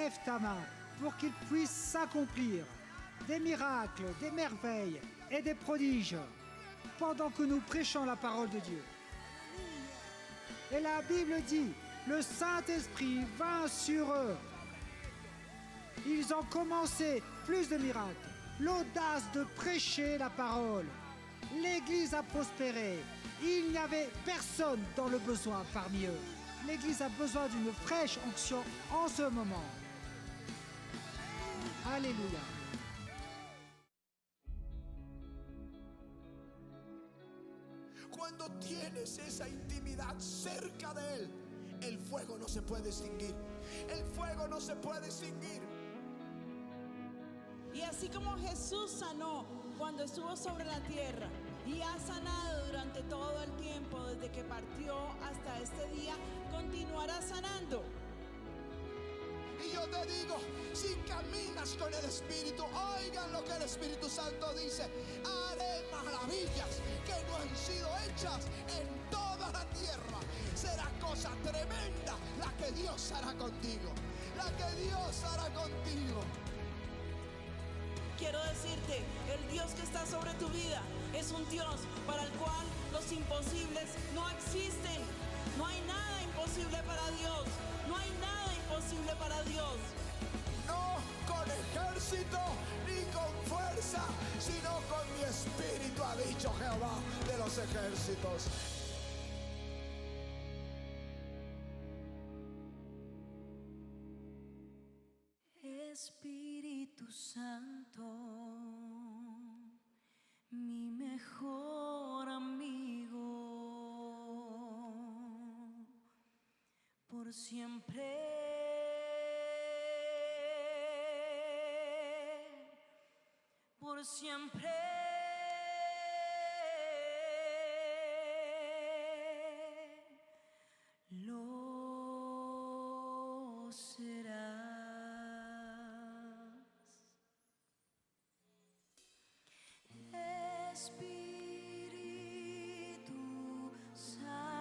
lève ta main pour qu'il puisse s'accomplir des miracles, des merveilles et des prodiges pendant que nous prêchons la parole de Dieu. Et la Bible dit, le Saint-Esprit vint sur eux. Ils ont commencé plus de miracles, l'audace de prêcher la parole. L'Église a prospéré. Il n'y avait personne dans le besoin parmi eux. L'Église a besoin d'une fraîche onction en ce moment. Alléluia. Cuando tienes esa intimidad cerca de Él, el fuego no se puede extinguir. El fuego no se puede extinguir. Y así como Jesús sanó cuando estuvo sobre la tierra y ha sanado durante todo el tiempo desde que partió hasta este día, continuará sanando. Y yo te digo, si caminas con el Espíritu, oigan lo que el Espíritu Santo dice: haré maravillas que no han sido hechas en toda la tierra. Será cosa tremenda la que Dios hará contigo, la que Dios hará contigo. Quiero decirte, el Dios que está sobre tu vida es un Dios para el cual los imposibles no existen. No hay nada imposible para Dios. No hay nada imposible para Dios. No con ejército ni con fuerza, sino con mi espíritu, ha dicho Jehová de los ejércitos. Espíritu Santo, mi mejor amigo, por siempre, por siempre. Lo serás. Espíritu Santo,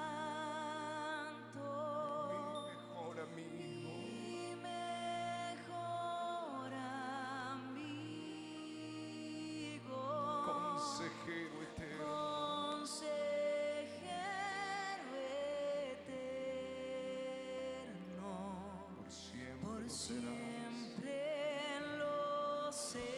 mi mejor amigo, Consejero eterno, consejero eterno, por siempre lo serás.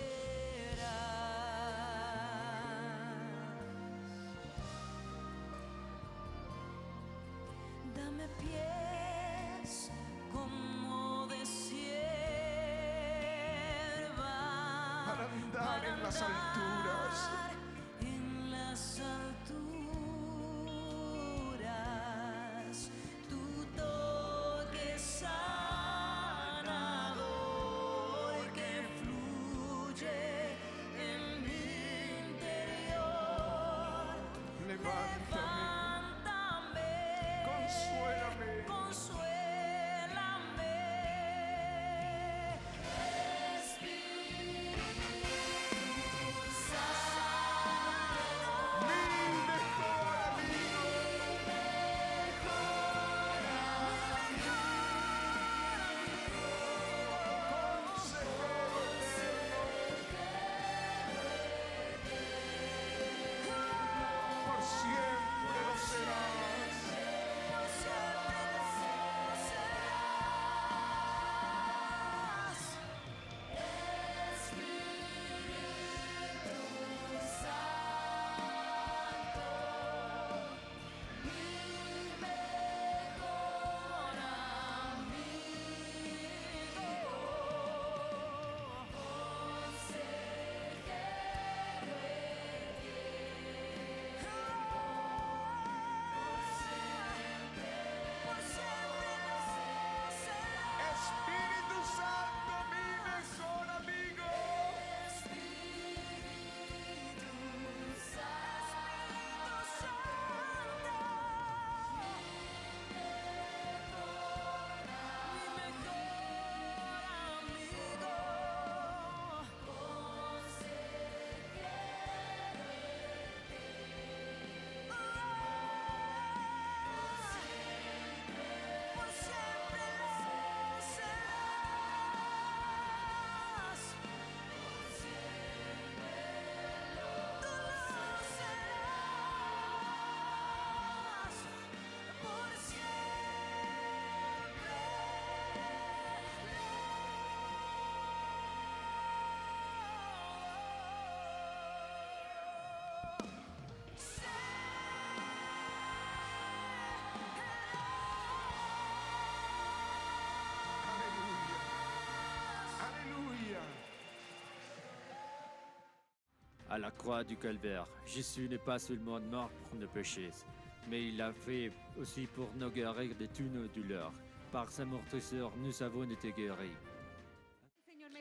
Dame pies como de sierva para andar en las alturas. En las alturas, tu toque sanador que fluye en mi interior. Levántame, Consuélame. consuélame. Espíritu À la croix du calvaire, Jésus n'est pas seulement mort pour nos péchés, mais il l'a fait aussi pour nous guérir de toutes nos douleurs. Par sa mortisseur, nous avons été guéris.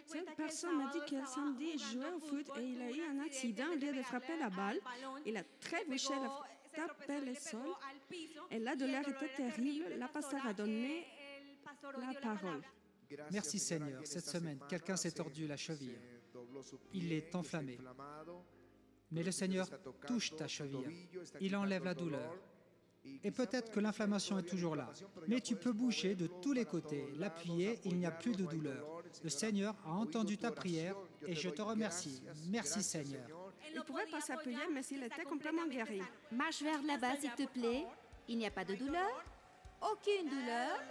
Cette personne m'a dit qu'elle samedi jouait au foot et il a eu un accident. Au lieu de frapper la balle, il a trébuché, tapé le sol et la douleur était terrible. La pasteur a donné la parole. Merci Seigneur, cette semaine, quelqu'un s'est tordu la cheville. Il est enflammé. Mais le Seigneur touche ta cheville. Il enlève la douleur. Et peut-être que l'inflammation est toujours là. Mais tu peux bouger de tous les côtés, l'appuyer, il n'y a plus de douleur. Le Seigneur a entendu ta prière et je te remercie. Merci Seigneur. Il ne pouvait pas s'appuyer, mais il était complètement guéri. Marche vers là-bas, s'il te plaît. Il n'y a pas de douleur. Aucune douleur.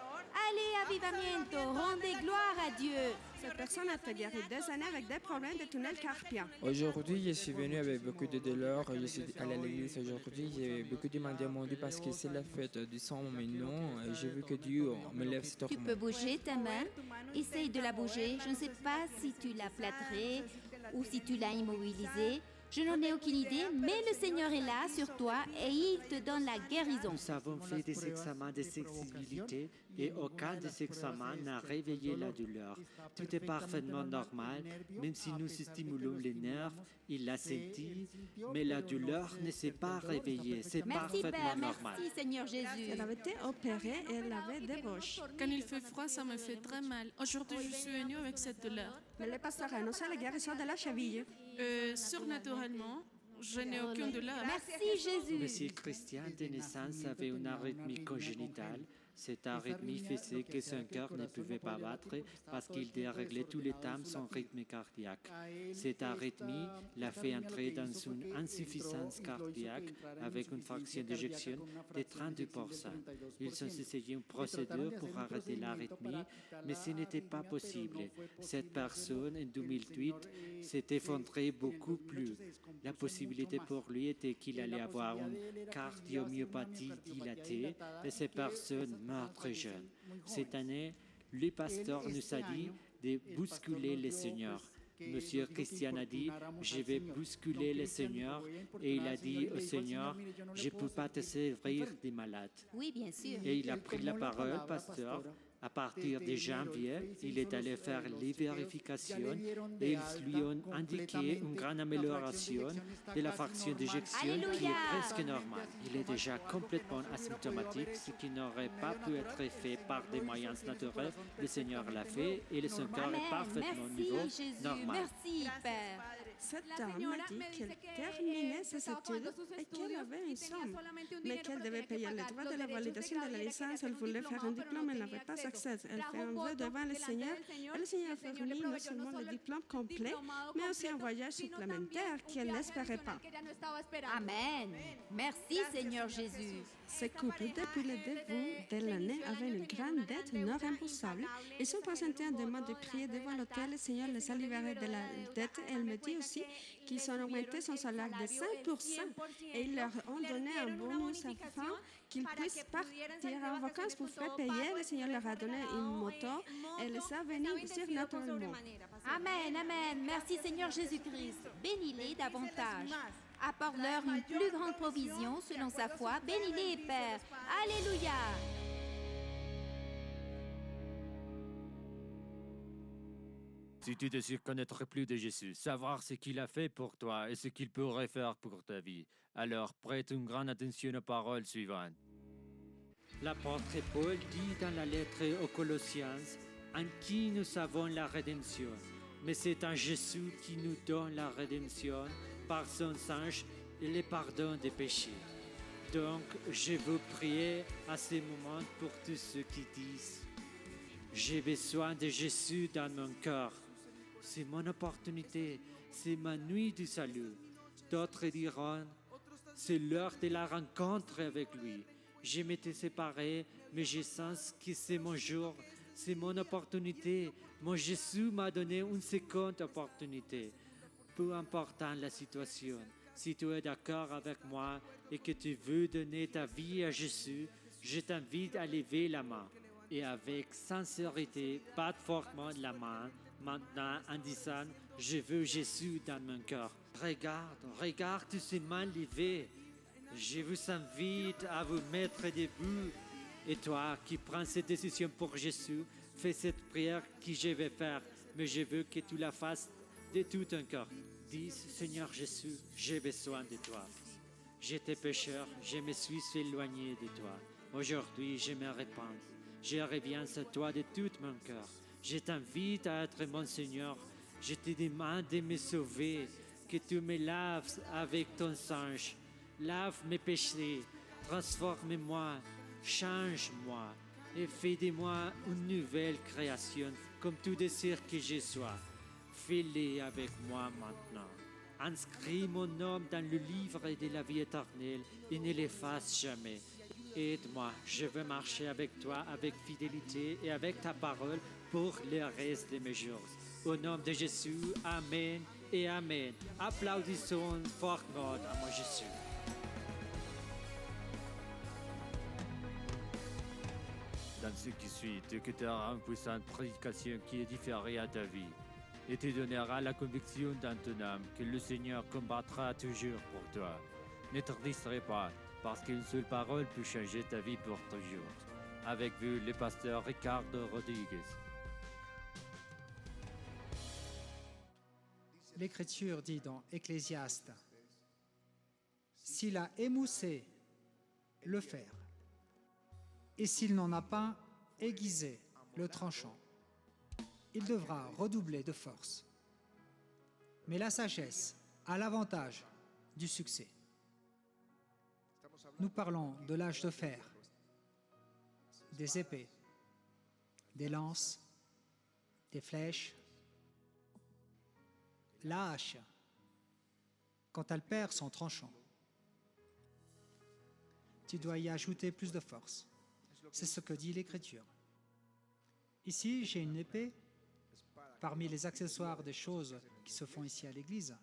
Allez, avivamiento, rendez gloire à Dieu. Cette personne a été guérie 2 années avec des problèmes de tunnel carpien. Aujourd'hui, je suis venu avec beaucoup de douleurs. Je suis allé à l'église aujourd'hui. J'ai beaucoup demandé mon Dieu parce que c'est la fête du sang maintenant. Et j'ai vu que Dieu me lève ce Tu peux bouger ta main. Essaye de la bouger. Je ne sais pas si tu l'as plâtrée ou si tu l'as immobilisée. Je n'en ai aucune idée, mais le Seigneur est là sur toi et il te donne la guérison. Nous avons fait des examens de sensibilité et aucun des examens n'a réveillé la douleur. Tout est parfaitement normal, même si nous stimulons les nerfs, il l'a senti, mais la douleur ne s'est pas réveillée. C'est Merci parfaitement Père, normal. merci Seigneur Jésus. Elle avait été opérée et elle avait des roches. Quand il fait froid, ça me fait très mal. Aujourd'hui, je suis venue avec cette douleur. Mais le pasteur a annoncé la guérison de la cheville. Surnaturellement, je n'ai aucune douleur. Merci Jésus. Monsieur Christian, de naissance, avait une arythmie congénitale. Cette arythmie faisait que son cœur ne pouvait pas battre parce qu'il déréglait tous les temps son rythme cardiaque. Cette arythmie l'a fait entrer dans une insuffisance cardiaque avec une fraction d'éjection de 32%. Ils ont essayé une procédure pour arrêter l'arythmie, mais ce n'était pas possible. Cette personne, en 2008, s'est effondrée beaucoup plus. La possibilité pour lui était qu'il allait avoir une cardiomyopathie dilatée et cette personne meurt très jeune. Cette année, le pasteur nous a dit de bousculer le Seigneur. Monsieur Christian a dit, je vais bousculer le Seigneur, et il a dit au Seigneur, je ne peux pas te servir des malades. Oui, bien sûr. Et il a pris la parole, pasteur. À partir de janvier, il est allé faire les vérifications et ils lui ont indiqué une grande amélioration de la fraction d'éjection qui est presque normale. Il est déjà complètement asymptomatique, ce qui n'aurait pas pu être fait par des moyens naturels. Le Seigneur l'a fait et son cœur est parfaitement au niveau Jésus. normal. Merci Père. Cette dame m'a dit qu'elle terminait ses études et qu'elle avait une somme, mais qu'elle devait payer le droit de la validation de la licence. Elle voulait faire un diplôme, elle n'avait pas accès. Elle fait un vœu devant le Seigneur et le Seigneur a fourni non seulement le diplôme complet, mais aussi un voyage supplémentaire qu'elle n'espérait pas. Amen. Merci Seigneur Jésus. Ce couple, depuis le début de l'année, avait une grande dette non remboursable. Ils sont présentés en demande de prier devant l'autel. Le Seigneur les a libérés de la dette. Elle me dit aussi qu'ils ont augmenté son salaire de 5% et ils leur ont donné un bonus afin qu'ils puissent partir en vacances pour faire payer. Le Seigneur leur a donné une moto et les a venus surnaturellement. Amen, amen. Merci Seigneur Jésus-Christ. Bénis-les davantage. Apporte-leur une plus grande provision selon sa foi. Bénis-les, Père. Alléluia. Si tu désires connaître plus de Jésus, savoir ce qu'il a fait pour toi et ce qu'il pourrait faire pour ta vie, alors prête une grande attention aux paroles suivantes. L'apôtre Paul dit dans la lettre aux Colossiens, en qui nous avons la rédemption. Mais c'est en Jésus qui nous donne la rédemption par son sang et le pardon des péchés. Donc, je veux prier à ce moment pour tous ceux qui disent « J'ai besoin de Jésus dans mon cœur. C'est mon opportunité, c'est ma nuit du salut. » D'autres diront « C'est l'heure de la rencontre avec lui. Je m'étais séparé, mais je sens que c'est mon jour, c'est mon opportunité. Mon Jésus m'a donné une seconde opportunité. » Peu importe la situation, si tu es d'accord avec moi et que tu veux donner ta vie à Jésus, je t'invite à lever la main. Et avec sincérité, batte fortement la main maintenant en disant Je veux Jésus dans mon cœur. Regarde tous ces mains levées. Je vous invite à vous mettre debout. Et toi qui prends cette décision pour Jésus, fais cette prière que je vais faire. Mais je veux que tu la fasses de tout ton cœur. Dis, Seigneur Jésus, j'ai besoin de toi. J'étais pécheur, je me suis éloigné de toi. Aujourd'hui, je me répands. Je reviens à toi de tout mon cœur. Je t'invite à être mon Seigneur. Je te demande de me sauver, que tu me laves avec ton sang. Lave mes péchés, transforme-moi, change-moi et fais de moi une nouvelle création, comme tu désires que je sois. Fais-le avec moi maintenant. Inscris mon nom dans le livre de la vie éternelle et ne l'efface jamais. Aide-moi, je veux marcher avec toi avec fidélité et avec ta parole pour le reste de mes jours. Au nom de Jésus, Amen et Amen. Applaudissons fortement à mon Jésus. Dans ce qui suit, tu écouteras une puissante prédication qui édifiera ta vie et te donnera la conviction dans ton âme que le Seigneur combattra toujours pour toi. Ne te distrais pas, parce qu'une seule parole peut changer ta vie pour toujours. Avec vous, le pasteur Ricardo Rodriguez. L'Écriture dit dans Ecclésiaste, s'il a émoussé, le fer, et s'il n'en a pas aiguisé, le tranchant, il devra redoubler de force. Mais la sagesse a l'avantage du succès. Nous parlons de l'âge de fer, des épées, des lances, des flèches. La hache, quand elle perd son tranchant, tu dois y ajouter plus de force. C'est ce que dit l'Écriture. Ici, j'ai une épée. Parmi les accessoires des choses qui se font ici à l'église,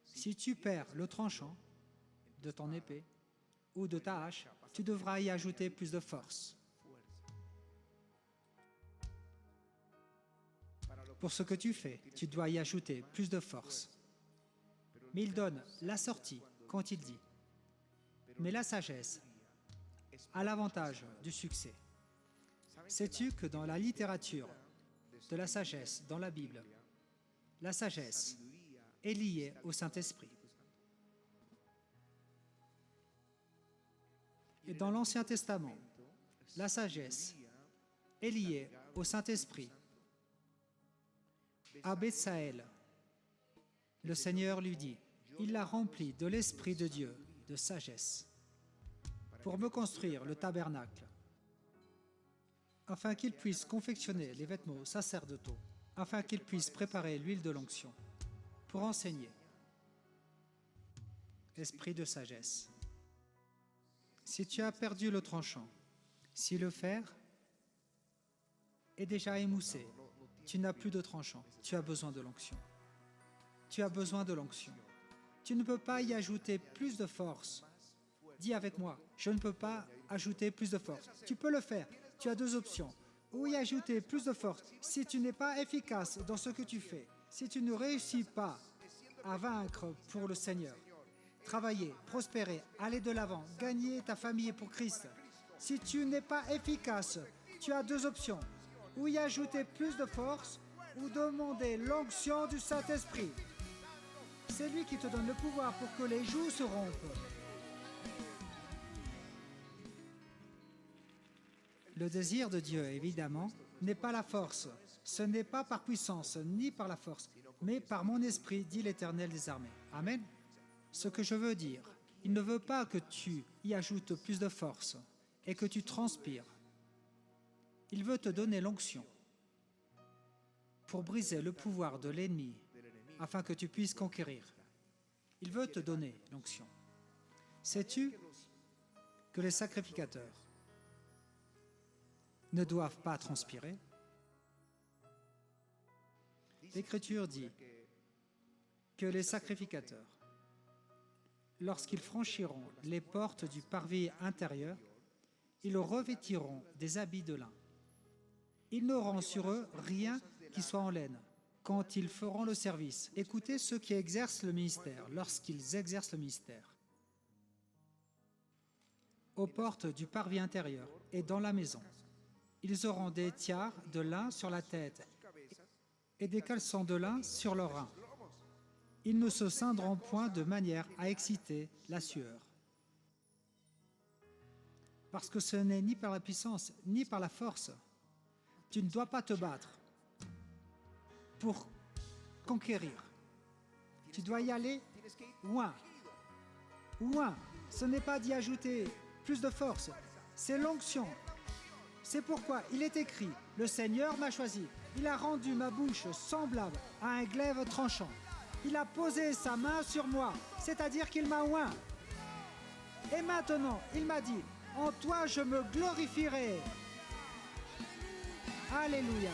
si tu perds le tranchant de ton épée ou de ta hache, tu devras y ajouter plus de force. Pour ce que tu fais, tu dois y ajouter plus de force. Mais il donne la sortie quand il dit. Mais la sagesse a l'avantage du succès. Sais-tu que dans la littérature de la sagesse, dans la Bible, la sagesse est liée au Saint-Esprit. Et dans l'Ancien Testament, la sagesse est liée au Saint-Esprit. À Bethsaël, le Seigneur lui dit, il l'a rempli de l'Esprit de Dieu, de sagesse, pour me construire le tabernacle, afin qu'il puisse confectionner les vêtements sacerdotaux, afin qu'il puisse préparer l'huile de l'onction, pour enseigner. Esprit de sagesse. Si tu as perdu le tranchant, si le fer est déjà émoussé, tu n'as plus de tranchant, tu as besoin de l'onction. Tu as besoin de l'onction. Tu ne peux pas y ajouter plus de force. Dis avec moi, je ne peux pas ajouter plus de force. Tu peux le faire. Tu as deux options. Ou y ajouter plus de force. Si tu n'es pas efficace dans ce que tu fais, si tu ne réussis pas à vaincre pour le Seigneur, travailler, prospérer, aller de l'avant, gagner ta famille pour Christ, si tu n'es pas efficace, tu as deux options. Ou y ajouter plus de force, ou demander l'onction du Saint-Esprit. C'est lui qui te donne le pouvoir pour que les joues se rompent. Le désir de Dieu, évidemment, n'est pas la force. Ce n'est pas par puissance, ni par la force, mais par mon esprit, dit l'Éternel des armées. Amen. Ce que je veux dire, il ne veut pas que tu y ajoutes plus de force et que tu transpires. Il veut te donner l'onction pour briser le pouvoir de l'ennemi afin que tu puisses conquérir. Il veut te donner l'onction. Sais-tu que les sacrificateurs ne doivent pas transpirer? L'Écriture dit que les sacrificateurs, lorsqu'ils franchiront les portes du parvis intérieur, ils revêtiront des habits de lin. Ils n'auront sur eux rien qui soit en laine, quand ils feront le service. Écoutez ceux qui exercent le ministère, lorsqu'ils exercent le ministère. Aux portes du parvis intérieur et dans la maison, ils auront des tiares de lin sur la tête et des caleçons de lin sur leurs reins. Ils ne se ceindront point de manière à exciter la sueur. Parce que ce n'est ni par la puissance, ni par la force. Tu ne dois pas te battre pour conquérir. Tu dois y aller loin. Loin. Ce n'est pas d'y ajouter plus de force. C'est l'onction. C'est pourquoi il est écrit, le Seigneur m'a choisi. Il a rendu ma bouche semblable à un glaive tranchant. Il a posé sa main sur moi, c'est-à-dire qu'il m'a oint. Et maintenant, il m'a dit, en toi je me glorifierai. Alléluia.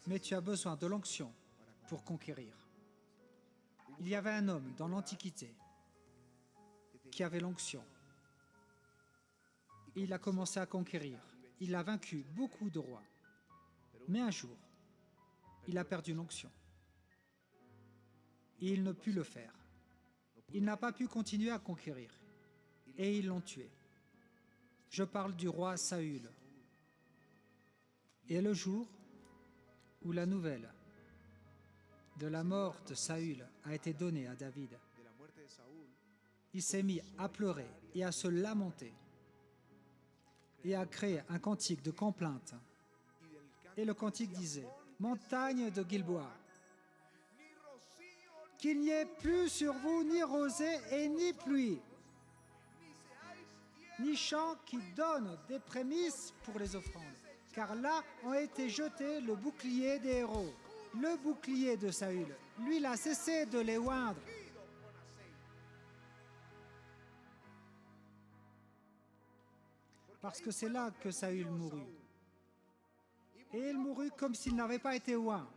Mais tu as besoin de l'onction pour conquérir. Il y avait un homme dans l'Antiquité qui avait l'onction. Il a commencé à conquérir. Il a vaincu beaucoup de rois. Mais un jour, il a perdu l'onction. Et il ne put le faire. Il n'a pas pu continuer à conquérir. Et ils l'ont tué. Je parle du roi Saül. Et le jour où la nouvelle de la mort de Saül a été donnée à David, il s'est mis à pleurer et à se lamenter et à créer un cantique de complainte. Et le cantique disait, « Montagne de Gilboa, qu'il n'y ait plus sur vous ni rosée et ni pluie, ni champs qui donnent des prémices pour les offrandes, car là ont été jetés le bouclier des héros, le bouclier de Saül. Lui, il a cessé de les oindre. » Parce que c'est là que Saül mourut. Et il mourut comme s'il n'avait pas été oint.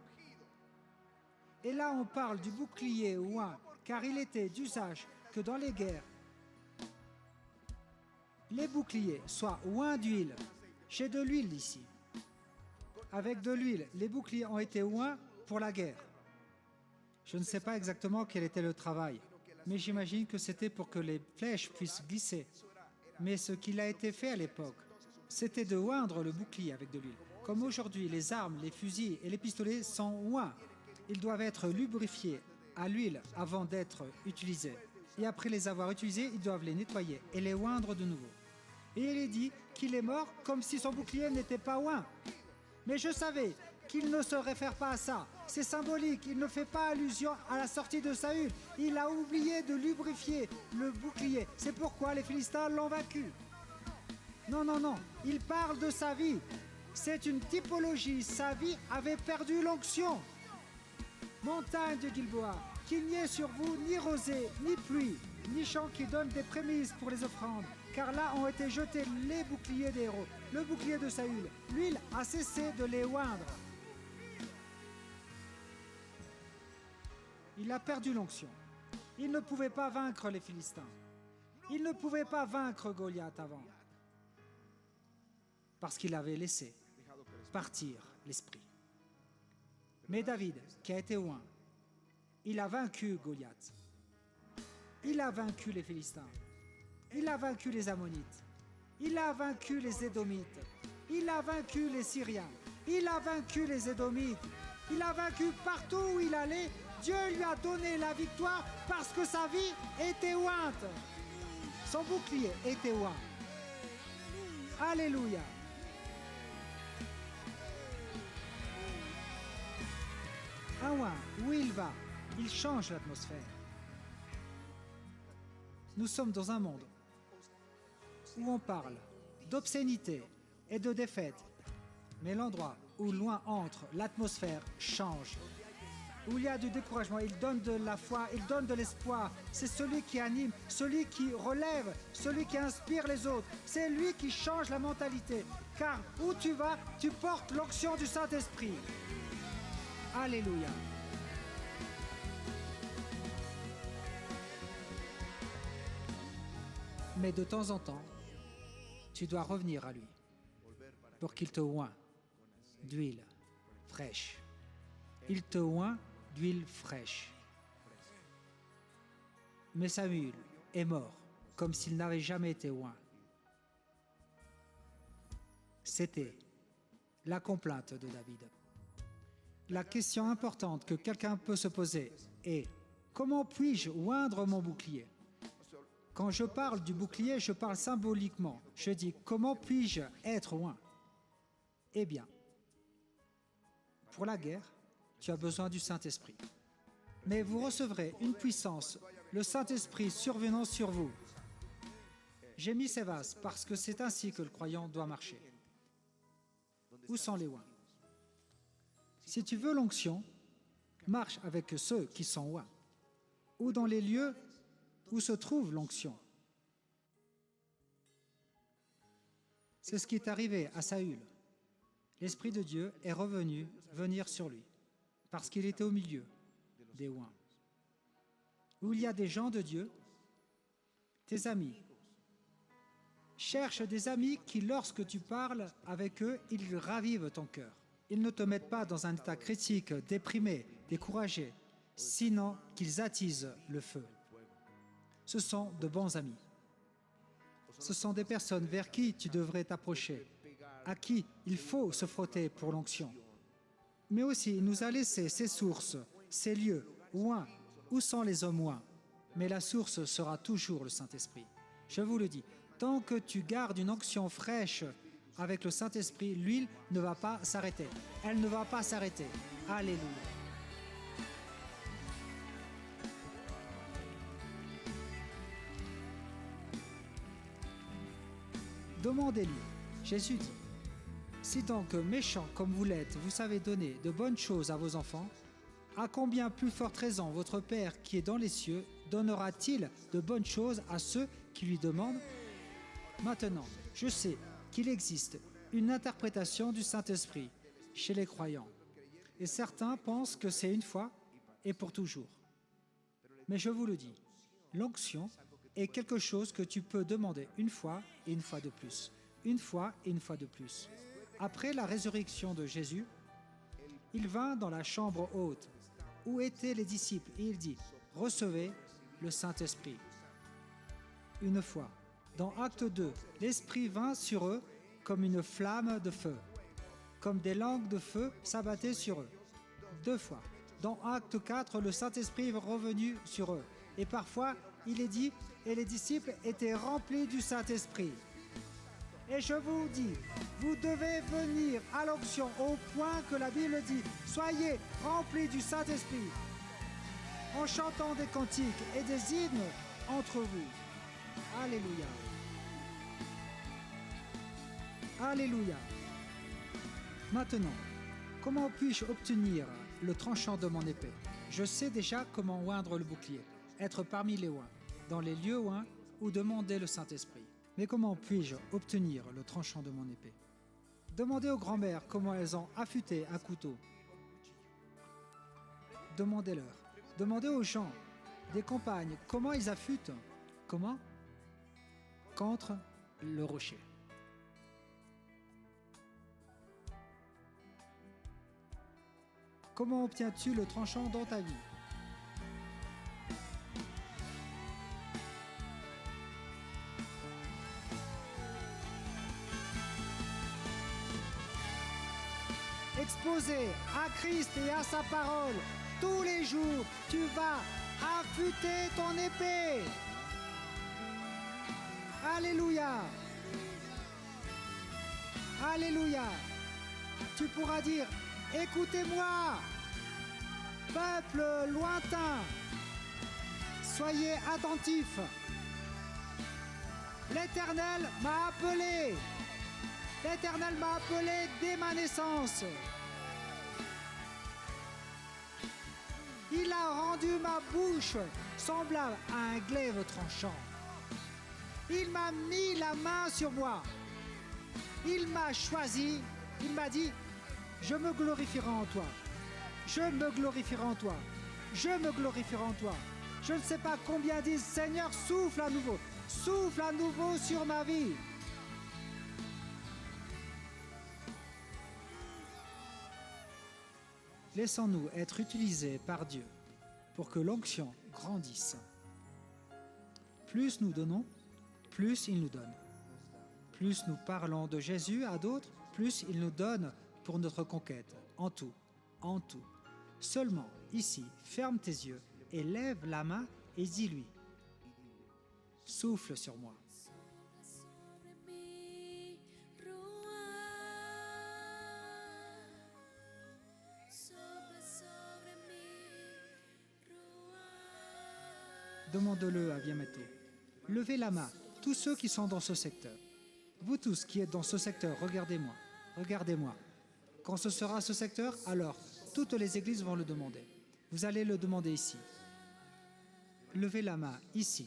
Et là, on parle du bouclier oint, car il était d'usage que dans les guerres, les boucliers soient oints d'huile. J'ai de l'huile ici. Avec de l'huile, les boucliers ont été oints pour la guerre. Je ne sais pas exactement quel était le travail, mais j'imagine que c'était pour que les flèches puissent glisser. Mais ce qu'il a été fait à l'époque, c'était de oindre le bouclier avec de l'huile. Comme aujourd'hui, les armes, les fusils et les pistolets sont oints. Ils doivent être lubrifiés à l'huile avant d'être utilisés. Et après les avoir utilisés, ils doivent les nettoyer et les oindre de nouveau. Et il est dit qu'il est mort comme si son bouclier n'était pas oint. Mais je savais qu'il ne se réfère pas à ça. C'est symbolique, il ne fait pas allusion à la sortie de Saül. Il a oublié de lubrifier le bouclier. C'est pourquoi les Philistins l'ont vaincu. Non, non, non, il parle de sa vie. C'est une typologie, sa vie avait perdu l'onction. Montagne de Gilboa, qu'il n'y ait sur vous ni rosée, ni pluie, ni champs qui donnent des prémices pour les offrandes, car là ont été jetés les boucliers des héros, le bouclier de Saül. L'huile a cessé de les oindre. Il a perdu l'onction. Il ne pouvait pas vaincre les Philistins. Il ne pouvait pas vaincre Goliath avant. Parce qu'il avait laissé partir l'esprit. Mais David, qui a été oint, il a vaincu Goliath. Il a vaincu les Philistins. Il a vaincu les Ammonites. Il a vaincu les Édomites. Il a vaincu les Syriens. Il a vaincu les Édomites. Il a vaincu partout où il allait. Dieu lui a donné la victoire parce que sa vie était ointe. Son bouclier était oint. Alléluia. Un oint, où il va, il change l'atmosphère. Nous sommes dans un monde où on parle d'obscénité et de défaite. Mais l'endroit où loin entre, l'atmosphère change. Où il y a du découragement, il donne de la foi, il donne de l'espoir. C'est celui qui anime, celui qui relève, celui qui inspire les autres. C'est lui qui change la mentalité. Car où tu vas, tu portes l'onction du Saint-Esprit. Alléluia. Mais de temps en temps, tu dois revenir à lui. pour qu'il te oint d'huile fraîche. Il te oint d'huile fraîche. Mais Samuel est mort comme s'il n'avait jamais été oint. C'était la complainte de David. La question importante que quelqu'un peut se poser est: comment puis-je oindre mon bouclier? Quand je parle du bouclier, je parle symboliquement. Je dis: comment puis-je être oint? Eh bien, pour la guerre, tu as besoin du Saint-Esprit. Mais vous recevrez une puissance, le Saint-Esprit survenant sur vous. J'ai mis ces vases parce que c'est ainsi que le croyant doit marcher. Où sont les oints? Si tu veux l'onction, marche avec ceux qui sont oints, ou dans les lieux où se trouve l'onction. C'est ce qui est arrivé à Saül. L'Esprit de Dieu est revenu venir sur lui, parce qu'il était au milieu des oints. Où il y a des gens de Dieu, tes amis. Cherche des amis qui, lorsque tu parles avec eux, ils ravivent ton cœur. Ils ne te mettent pas dans un état critique, déprimé, découragé, sinon qu'ils attisent le feu. Ce sont de bons amis. Ce sont des personnes vers qui tu devrais t'approcher, à qui il faut se frotter pour l'onction. Mais aussi, il nous a laissé ces sources, ces lieux, oints. Où sont les hommes oints? Mais la source sera toujours le Saint-Esprit. Je vous le dis, tant que tu gardes une onction fraîche avec le Saint-Esprit, l'huile ne va pas s'arrêter. Elle ne va pas s'arrêter. Alléluia. Demandez-lui. Jésus dit: si donc méchants comme vous l'êtes, vous savez donner de bonnes choses à vos enfants, à combien plus forte raison votre Père qui est dans les cieux donnera-t-il de bonnes choses à ceux qui lui demandent? Maintenant, je sais qu'il existe une interprétation du Saint-Esprit chez les croyants, et certains pensent que c'est une fois et pour toujours. Mais je vous le dis, l'onction est quelque chose que tu peux demander une fois et une fois de plus, une fois et une fois de plus. Après la résurrection de Jésus, il vint dans la chambre haute où étaient les disciples et il dit: recevez le Saint-Esprit. Une fois. Dans Acte 2, l'Esprit vint sur eux comme une flamme de feu, comme des langues de feu s'abattaient sur eux. 2 fois. Dans Acte 4, le Saint-Esprit est revenu sur eux. Et parfois, il est dit, et les disciples étaient remplis du Saint-Esprit. Et je vous dis, vous devez venir à l'onction au point que la Bible dit: soyez remplis du Saint-Esprit, en chantant des cantiques et des hymnes entre vous. Alléluia. Alléluia. Maintenant, comment puis-je obtenir le tranchant de mon épée? Je sais déjà comment oindre le bouclier, être parmi les oints, dans les lieux oints ou demander le Saint-Esprit. Mais comment puis-je obtenir le tranchant de mon épée? Demandez aux grand-mères comment elles ont affûté un couteau. Demandez-leur. Demandez aux gens, des compagnes, comment ils affûtent. Comment? Contre le rocher. Comment obtiens-tu le tranchant dans ta vie? Exposé à Christ et à sa parole, tous les jours, tu vas affûter ton épée. Alléluia. Alléluia. Tu pourras dire: écoutez-moi, peuple lointain, soyez attentifs. L'Éternel m'a appelé. L'Éternel m'a appelé dès ma naissance. Il a rendu ma bouche semblable à un glaive tranchant. Il m'a mis la main sur moi. Il m'a choisi. Il m'a dit: je me glorifierai en toi. Je me glorifierai en toi. Je me glorifierai en toi. Je ne sais pas combien disent: Seigneur, souffle à nouveau. Souffle à nouveau sur ma vie. laissons-nous être utilisés par Dieu pour que l'onction grandisse. Plus nous donnons, plus il nous donne. Plus nous parlons de Jésus à d'autres, plus il nous donne pour notre conquête, en tout, en tout. Seulement, ici, ferme tes yeux et lève la main et dis-lui, souffle sur moi. Demande-le à Viametto. Levez la main, tous ceux qui sont dans ce secteur. Vous tous qui êtes dans ce secteur, regardez-moi, regardez-moi. Quand ce sera ce secteur, alors toutes les églises vont le demander. Vous allez le demander ici. Levez la main, ici.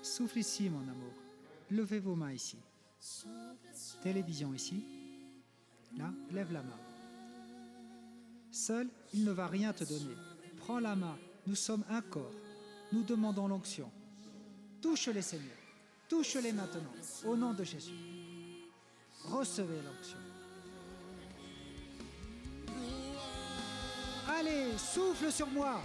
Souffle ici, mon amour. Levez vos mains ici. Télévision ici. Là, lève la main. Seul, il ne va rien te donner. Prends la main, nous sommes un corps. Nous demandons l'onction. Touche-les, Seigneur. Touche-les maintenant, au nom de Jésus. Recevez l'onction. Allez, souffle sur moi.